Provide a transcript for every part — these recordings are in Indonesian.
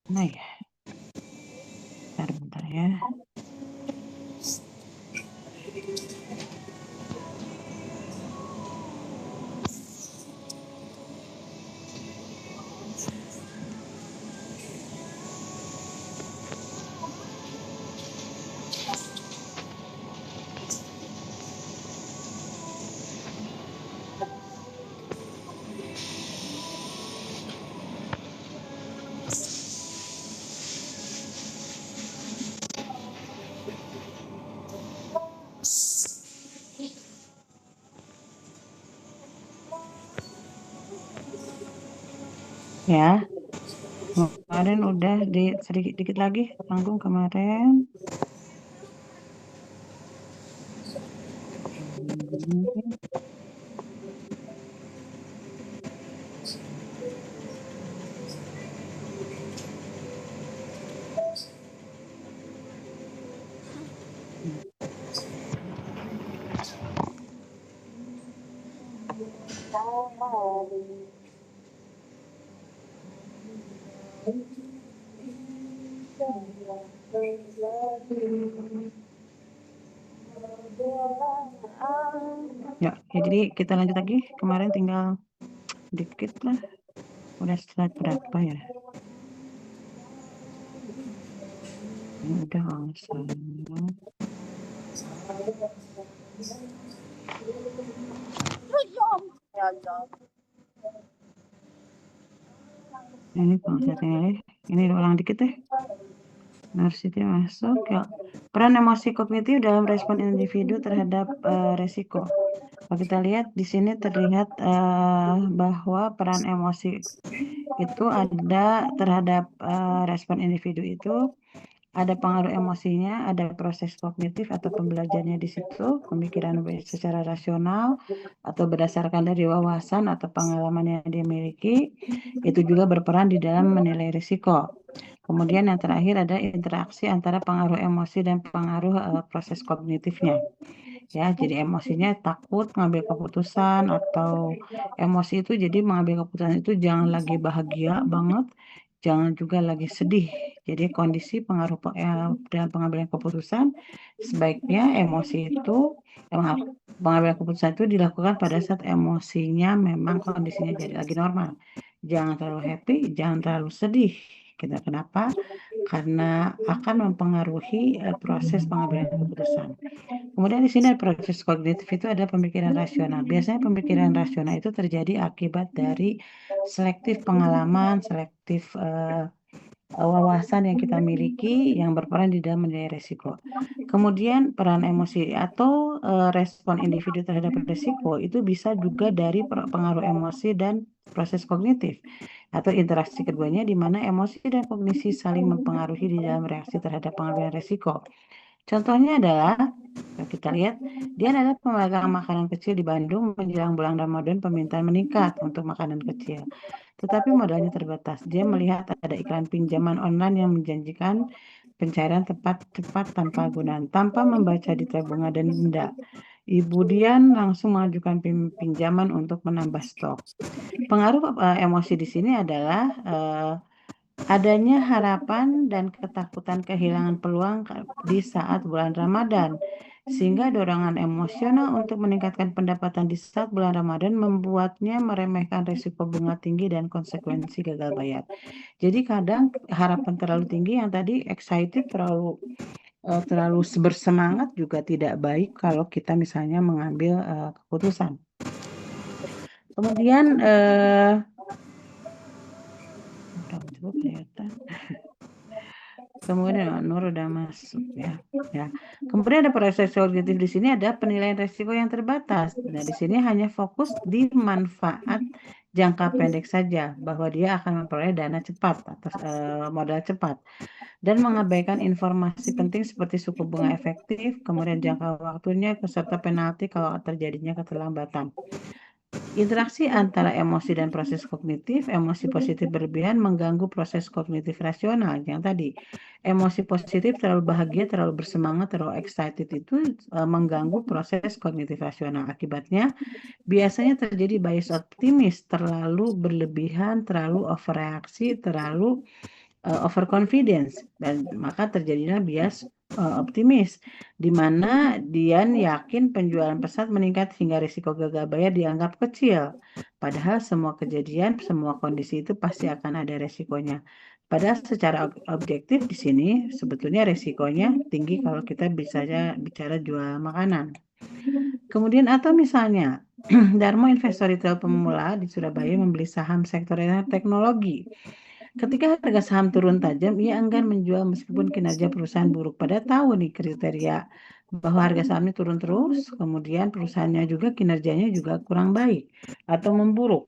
Nah ya, bentar ya. Ya, kemarin udah sedikit dikit lagi tanggung kemarin. Ya, jadi kita lanjut lagi. Kemarin tinggal dikit lah. Udah slide berapa ya? Ini udah langsung. Ini konsepnya ya. Ini ulang dikit deh. Narsiti masuk ya. Peran emosi kognitif dalam respon individu terhadap resiko. Kalau kita lihat di sini terlihat bahwa peran emosi itu ada terhadap respon individu itu ada pengaruh emosinya, ada proses kognitif atau pembelajarannya di situ, pemikiran secara rasional atau berdasarkan dari wawasan atau pengalaman yang dia miliki, itu juga berperan di dalam menilai risiko. Kemudian yang terakhir ada interaksi antara pengaruh emosi dan pengaruh proses kognitifnya. Ya, jadi emosinya takut ngambil keputusan atau emosi itu jadi mengambil keputusan itu jangan lagi bahagia banget, jangan juga lagi sedih. Jadi kondisi pengaruh dalam pengambilan keputusan sebaiknya emosi itu maaf, pengambilan keputusan itu dilakukan pada saat emosinya memang kondisinya jadi lagi normal. Jangan terlalu happy, jangan terlalu sedih. Kenapa? Karena akan mempengaruhi proses pengambilan keputusan. Kemudian di sini ada proses kognitif itu ada pemikiran rasional. Biasanya pemikiran rasional itu terjadi akibat dari selektif pengalaman, selektif wawasan yang kita miliki yang berperan di dalam menilai resiko. Kemudian peran emosi atau respon individu terhadap resiko itu bisa juga dari pengaruh emosi dan proses kognitif atau interaksi keduanya di mana emosi dan kognisi saling mempengaruhi di dalam reaksi terhadap pengambilan resiko. Contohnya adalah, kalau kita lihat, dia adalah pemegang makanan kecil di Bandung menjelang bulan Ramadan permintaan meningkat untuk makanan kecil. Tetapi modalnya terbatas. Dia melihat ada iklan pinjaman online yang menjanjikan pencairan tepat cepat tanpa agunan, tanpa membaca detail bunga dan denda. Ibu Dian langsung mengajukan pinjaman untuk menambah stok. Pengaruh emosi di sini adalah adanya harapan dan ketakutan kehilangan peluang di saat bulan Ramadan, sehingga dorongan emosional untuk meningkatkan pendapatan di saat bulan Ramadan membuatnya meremehkan risiko bunga tinggi dan konsekuensi gagal bayar. Jadi kadang harapan terlalu tinggi yang tadi excited terlalu bersemangat juga tidak baik kalau kita misalnya mengambil keputusan. Kemudian coba kelihatan. Kemudian Nur udah masuk ya. Kemudian ada proses kognitif di sini ada penilaian resiko yang terbatas. Nah, di sini hanya fokus di manfaat jangka pendek saja bahwa dia akan memperoleh dana cepat atau modal cepat dan mengabaikan informasi penting seperti suku bunga efektif, kemudian jangka waktunya serta penalti kalau terjadinya keterlambatan. Interaksi antara emosi dan proses kognitif, emosi positif berlebihan mengganggu proses kognitif rasional. Yang tadi, emosi positif terlalu bahagia, terlalu bersemangat, terlalu excited itu mengganggu proses kognitif rasional. Akibatnya, biasanya terjadi bias optimis, terlalu berlebihan, terlalu overreaksi, terlalu overconfidence, dan maka terjadinya bias optimis, di mana Dian yakin penjualan pesat meningkat hingga risiko gagal bayar dianggap kecil. Padahal semua kejadian, semua kondisi itu pasti akan ada resikonya. Padahal secara objektif di sini sebetulnya resikonya tinggi kalau kita bicara jual makanan. Kemudian atau misalnya Darmo investor retail pemula di Surabaya membeli saham sektor teknologi. Ketika harga saham turun tajam, ia enggan menjual meskipun kinerja perusahaan buruk. Pada tahu nih kriteria bahwa harga sahamnya turun terus, kemudian perusahaannya juga kinerjanya juga kurang baik atau memburuk.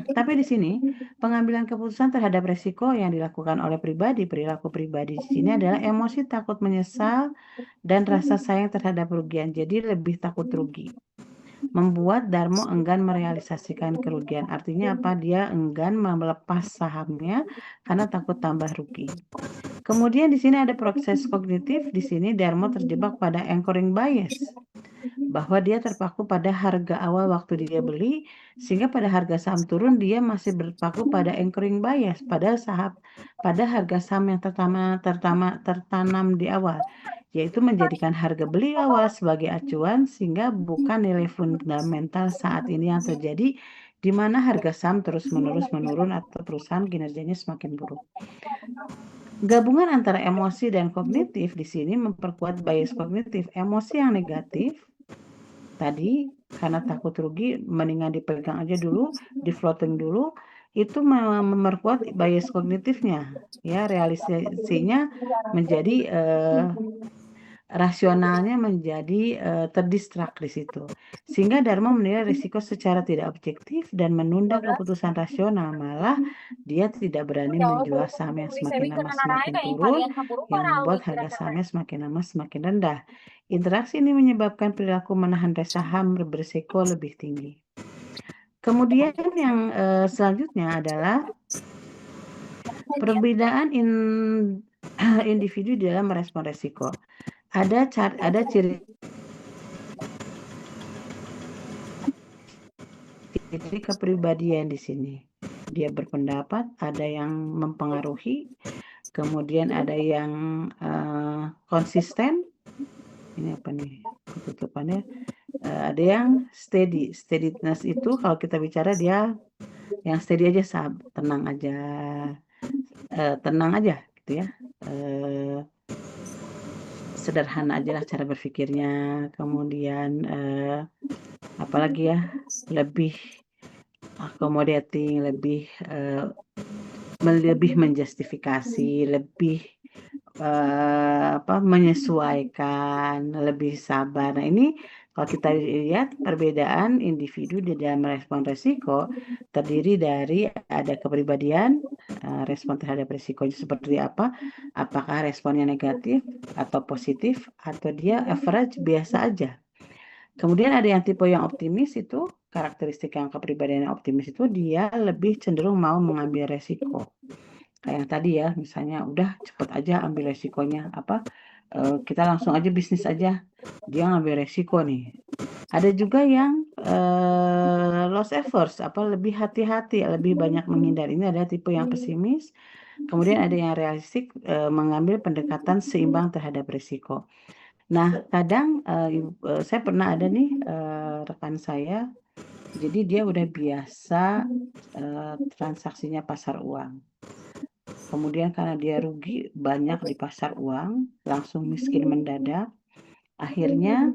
Tapi di sini pengambilan keputusan terhadap resiko yang dilakukan oleh perilaku pribadi di sini adalah emosi takut menyesal dan rasa sayang terhadap kerugian. Jadi lebih takut rugi. Membuat Darmo enggan merealisasikan kerugian. Artinya apa? Dia enggan melepas sahamnya karena takut tambah rugi. Kemudian di sini ada proses kognitif. Di sini Darmo terjebak pada anchoring bias, bahwa dia terpaku pada harga awal waktu dia beli, sehingga pada harga saham turun dia masih berpaku pada anchoring bias pada harga saham yang tertanam di awal, yaitu menjadikan harga beli awal sebagai acuan sehingga bukan nilai fundamental saat ini yang terjadi, di mana harga saham terus-menerus menurun atau perusahaan kinerjanya semakin buruk. Gabungan antara emosi dan kognitif di sini memperkuat bias kognitif. Emosi yang negatif tadi karena takut rugi mendingan dipegang aja dulu, di floating dulu, itu memperkuat bias kognitifnya, ya, realisasinya menjadi rasionalnya menjadi terdistrak di situ, sehingga Darmo menilai risiko secara tidak objektif dan menunda keputusan rasional. Malah dia tidak berani menjual saham yang semakin lama semakin turun, yang membuat harga sahamnya semakin lama semakin rendah. Interaksi ini menyebabkan perilaku menahan saham berisiko lebih tinggi. Kemudian yang selanjutnya adalah perbedaan individu dalam merespon resiko. Ada ciri kepribadian di sini. Dia berpendapat, ada yang mempengaruhi, kemudian ada yang konsisten. Ini apa nih tutupannya? Ada yang steady. Steadiness itu kalau kita bicara dia yang steady aja, tenang aja, gitu ya. Sederhana aja lah cara berpikirnya. Kemudian apalagi ya, lebih accommodating, lebih menjustifikasi, lebih menyesuaikan, lebih sabar. Nah, ini kalau kita lihat perbedaan individu di dalam merespon resiko terdiri dari ada kepribadian, respon terhadap resikonya seperti apa, apakah responnya negatif atau positif, atau dia average biasa aja. Kemudian ada yang tipe yang optimis, itu karakteristik yang kepribadian yang optimis itu dia lebih cenderung mau mengambil resiko. Kayak yang tadi ya, misalnya udah cepet aja ambil resikonya, kita langsung aja bisnis aja, dia ngambil resiko nih. Ada juga yang loss averse, lebih hati-hati, lebih banyak menghindar. Ini ada tipe yang pesimis. Kemudian ada yang realistik, mengambil pendekatan seimbang terhadap resiko. Nah, kadang saya pernah ada nih rekan saya, jadi dia udah biasa transaksinya pasar uang. Kemudian karena dia rugi banyak di pasar uang, langsung miskin mendadak. Akhirnya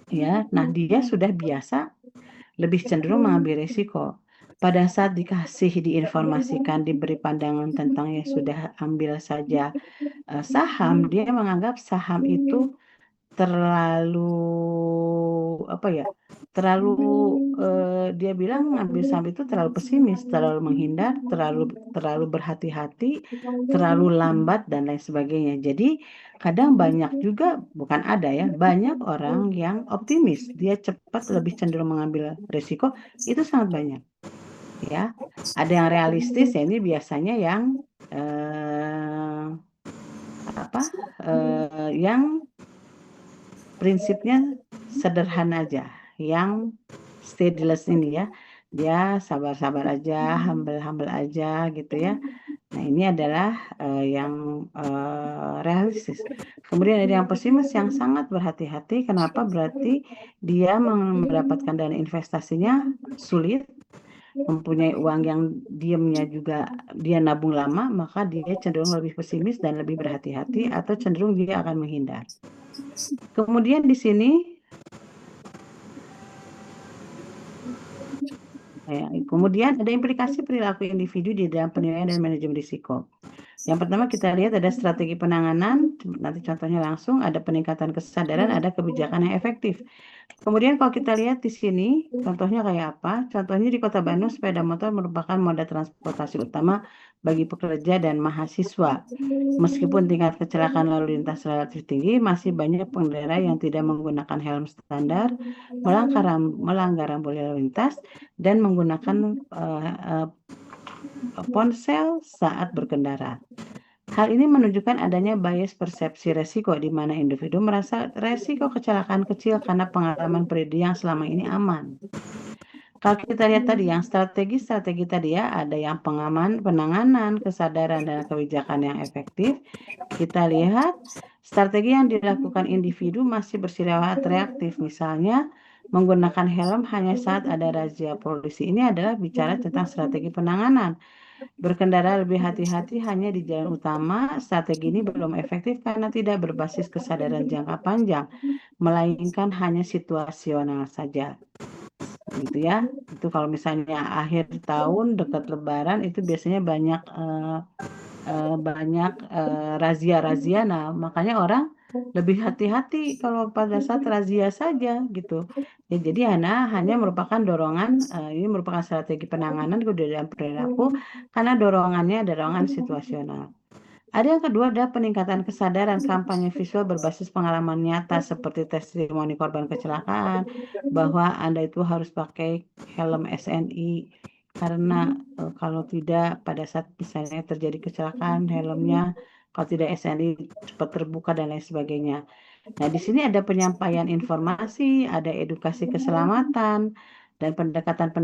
ya, nah dia sudah biasa lebih cenderung mengambil risiko. Pada saat diinformasikan, diberi pandangan tentang yang sudah ambil saja saham, dia menganggap saham itu terlalu dia bilang ngambil saham itu terlalu pesimis, terlalu menghindar, terlalu berhati-hati, terlalu lambat dan lain sebagainya. Jadi kadang banyak juga, bukan ada ya, banyak orang yang optimis, dia cepat lebih cenderung mengambil risiko, itu sangat banyak. Ya, ada yang realistis ya, ini biasanya yang yang prinsipnya sederhana aja, yang steadiness ini ya, dia sabar-sabar aja, humble aja gitu ya, Nah, ini adalah yang realistis. Kemudian ada yang pesimis yang sangat berhati-hati. Kenapa? Berarti dia mendapatkan dana investasinya sulit, mempunyai uang yang diamnya juga dia nabung lama, maka dia cenderung lebih pesimis dan lebih berhati-hati atau cenderung dia akan menghindar. Kemudian di sini kemudian ada implikasi perilaku individu di dalam penilaian dan manajemen risiko. Yang pertama kita lihat ada strategi penanganan, nanti contohnya langsung ada peningkatan kesadaran, ada kebijakan yang efektif. Kemudian kalau kita lihat di sini, contohnya kayak apa? Contohnya di Kota Bandung, sepeda motor merupakan moda transportasi utama bagi pekerja dan mahasiswa. Meskipun tingkat kecelakaan lalu lintas relatif tinggi, masih banyak pengendara yang tidak menggunakan helm standar, melanggar rambu lalu lintas, dan menggunakan ponsel saat berkendara. Hal ini menunjukkan adanya bias persepsi resiko, di mana individu merasa resiko kecelakaan kecil karena pengalaman pribadi yang selama ini aman. Kalau kita lihat tadi yang strategi tadi ya, ada yang penanganan, kesadaran, dan kebijakan yang efektif. Kita lihat strategi yang dilakukan individu masih bersifat reaktif, misalnya menggunakan helm hanya saat ada razia polisi. Ini adalah bicara tentang strategi penanganan. Berkendara lebih hati-hati hanya di jalan utama. Strategi ini belum efektif karena tidak berbasis kesadaran jangka panjang, melainkan hanya situasional saja. Gitu ya. Itu kalau misalnya akhir tahun dekat Lebaran itu biasanya banyak razia-razia. Nah, makanya orang lebih hati-hati kalau pada saat razia saja gitu. Ya, jadi hanya merupakan dorongan, ini merupakan strategi penanganan dalam perilaku karena dorongannya dorongan situasional. Ada yang kedua ada peningkatan kesadaran, kampanye visual berbasis pengalaman nyata seperti testimoni korban kecelakaan bahwa Anda itu harus pakai helm SNI karena kalau tidak pada saat misalnya terjadi kecelakaan helmnya kalau tidak SNI cepat terbuka dan lain sebagainya. Nah, di sini ada penyampaian informasi, ada edukasi keselamatan, dan pendekatan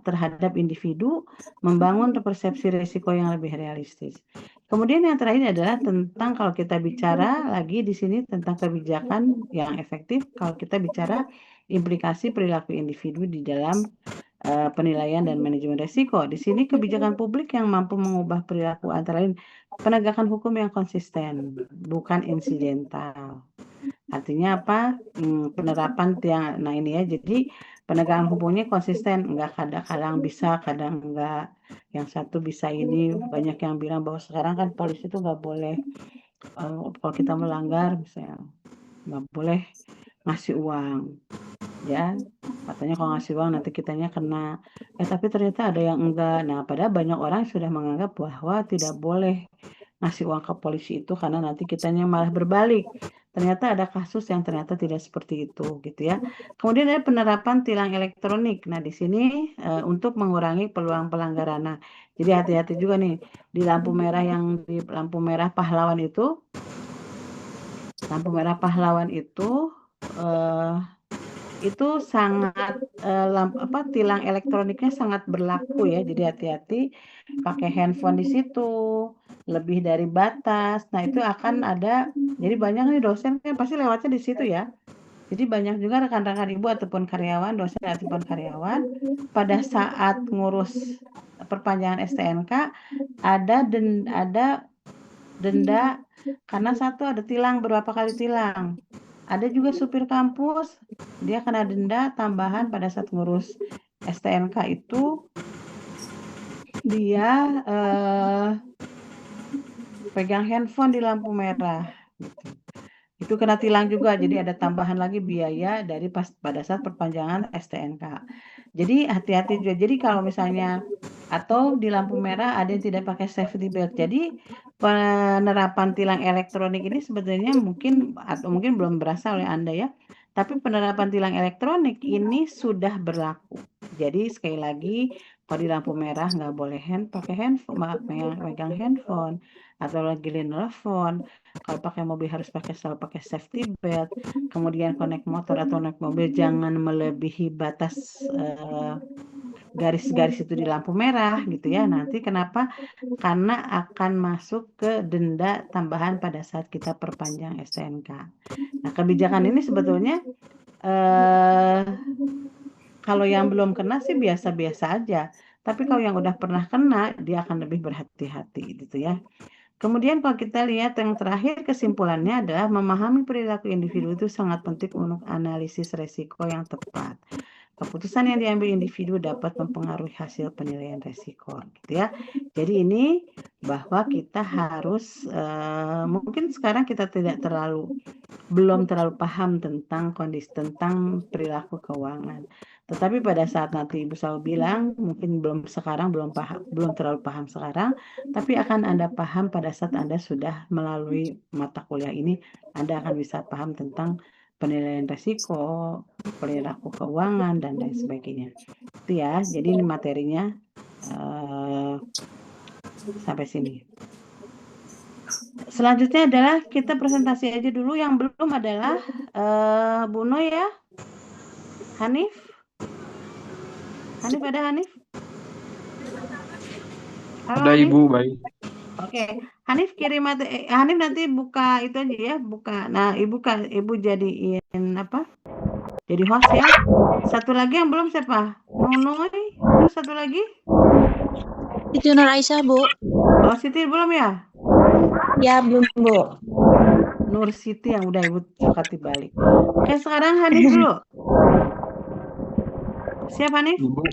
terhadap individu membangun persepsi risiko yang lebih realistis. Kemudian yang terakhir adalah tentang kalau kita bicara lagi di sini tentang kebijakan yang efektif, kalau kita bicara implikasi perilaku individu di dalam penilaian dan manajemen risiko. Di sini kebijakan publik yang mampu mengubah perilaku antara lain penegakan hukum yang konsisten, bukan insidental. Artinya apa? Penerapan tiang. Nah ini ya, jadi penegakan hukumnya konsisten, enggak kadang-kadang bisa, kadang enggak. Yang satu bisa ini, banyak yang bilang bahwa sekarang kan polisi itu enggak boleh, kalau kita melanggar misalnya, enggak boleh ngasih uang. Ya, katanya kalau ngasih uang nanti kitanya kena. Tapi ternyata ada yang enggak. Nah, padahal banyak orang sudah menganggap bahwa tidak boleh ngasih uang ke polisi itu karena nanti kitanya malah berbalik. Ternyata ada kasus yang ternyata tidak seperti itu gitu ya. Kemudian ada penerapan tilang elektronik. Nah, di sini untuk mengurangi peluang pelanggaran. Nah, jadi hati-hati juga nih di lampu merah pahlawan itu itu sangat tilang elektroniknya sangat berlaku ya. Jadi hati-hati pakai handphone di situ, lebih dari batas. Nah, itu akan ada, jadi banyak nih dosen kan pasti lewatnya di situ ya. Jadi banyak juga rekan-rekan ibu ataupun karyawan, dosen ataupun karyawan pada saat ngurus perpanjangan STNK ada denda karena satu ada tilang, berapa kali tilang. Ada juga supir kampus, dia kena denda tambahan pada saat ngurus STNK itu dia pegang handphone di lampu merah gitu. Itu kena tilang juga, jadi ada tambahan lagi biaya dari pada saat perpanjangan STNK. Jadi hati-hati juga. Jadi kalau misalnya atau di lampu merah ada yang tidak pakai safety belt. Jadi penerapan tilang elektronik ini sebenarnya mungkin belum berasa oleh Anda ya. Tapi penerapan tilang elektronik ini sudah berlaku. Jadi sekali lagi kalau di lampu merah nggak boleh pakai handphone, megang handphone atau lagi nelfon. Kalau pakai mobil harus selalu pakai safety belt. Kemudian naik motor atau naik mobil jangan melebihi batas garis-garis itu di lampu merah gitu ya. Nanti kenapa? Karena akan masuk ke denda tambahan pada saat kita perpanjang STNK. Nah, kebijakan ini sebetulnya kalau yang belum kena sih biasa-biasa aja. Tapi kalau yang udah pernah kena, dia akan lebih berhati-hati gitu ya. Kemudian kalau kita lihat yang terakhir kesimpulannya adalah memahami perilaku individu itu sangat penting untuk analisis resiko yang tepat. Keputusan yang diambil individu dapat mempengaruhi hasil penilaian resiko, gitu ya. Jadi ini bahwa kita harus mungkin sekarang kita belum terlalu paham tentang kondisi tentang perilaku keuangan. Tetapi pada saat nanti Ibu selalu bilang, mungkin belum terlalu paham sekarang, tapi akan Anda paham pada saat Anda sudah melalui mata kuliah ini, Anda akan bisa paham tentang penilaian resiko, perilaku keuangan, dan lain sebagainya. Itu ya, jadi ini materinya sampai sini. Selanjutnya adalah kita presentasi aja dulu. Yang belum adalah Bu Noy ya. Hanif? Hanif ada Hanif? Halo, ada Hanif? Ibu, baik. Oke, Hanif kirim Hanif nanti buka itu aja ya, buka. Nah, Ibu jadiin apa? Jadi host ya. Satu lagi yang belum siapa? Nunoy. Terus satu lagi? Itu Nur Aisyah, Bu. Oh, Siti belum ya? Ya, belum, Bu. Nur Siti yang udah Ibu suka dibalik. Oke, sekarang Hanif dulu. Siap Hanif? Ibu,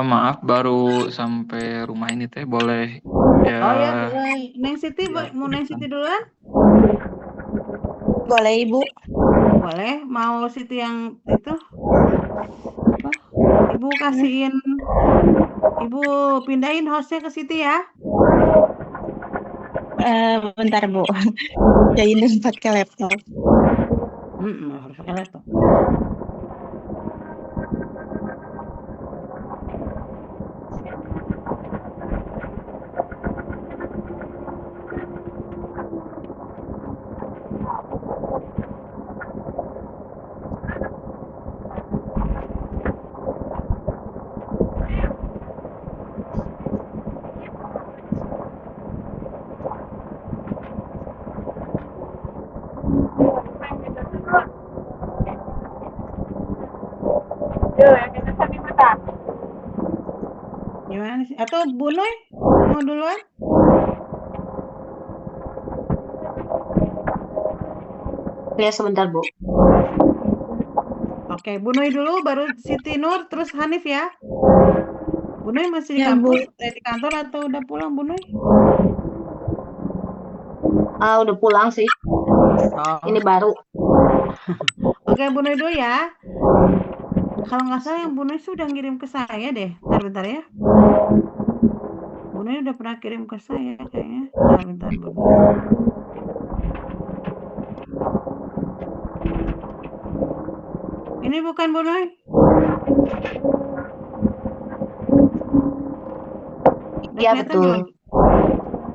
maaf baru sampai rumah ini teh, boleh ya? Oh ya, Neng Siti, mau Neng Siti duluan? Boleh, Ibu. Boleh, mau Siti yang itu? Apa? Ibu kasihin, Ibu pindahin hostnya ke Siti ya? Bentar, Bu. Jadi tempat ke laptop. Harus pakai laptop. Gimana sih? Atau Bu Noy mau duluan? Ya, sebentar, Bu. Oke, Bu Noy dulu, baru Siti Nur, terus Hanif ya. Bu Noy masih di Ya, Bu. kampus, di kantor atau udah pulang Bu Noy? Udah pulang sih. Oh. Ini baru. Oke, Bu Noy dulu ya. Kalau nggak salah yang Bu Noy sudah ngirim ke saya deh. Bentar ya. Bu Noy udah pernah kirim ke saya kayaknya. Bentar Bu Noy. Ini bukan Bu Noy? Iya, betul. Belum?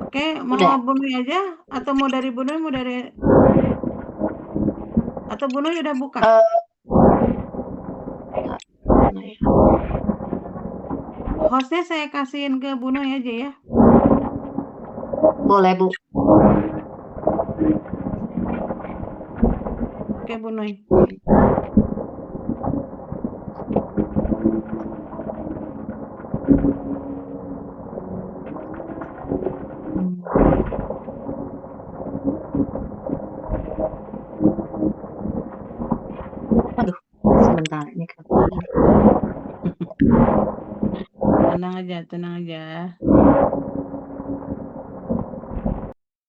Oke, mau Udah. Bu Noy aja atau mau dari Bu Noy, atau Bu Noy udah buka? Hostnya saya kasihin ke Bu Noy aja ya. Boleh, Bu. Oke, Bu Noy. Aduh, sebentar ini kan. Tenang aja.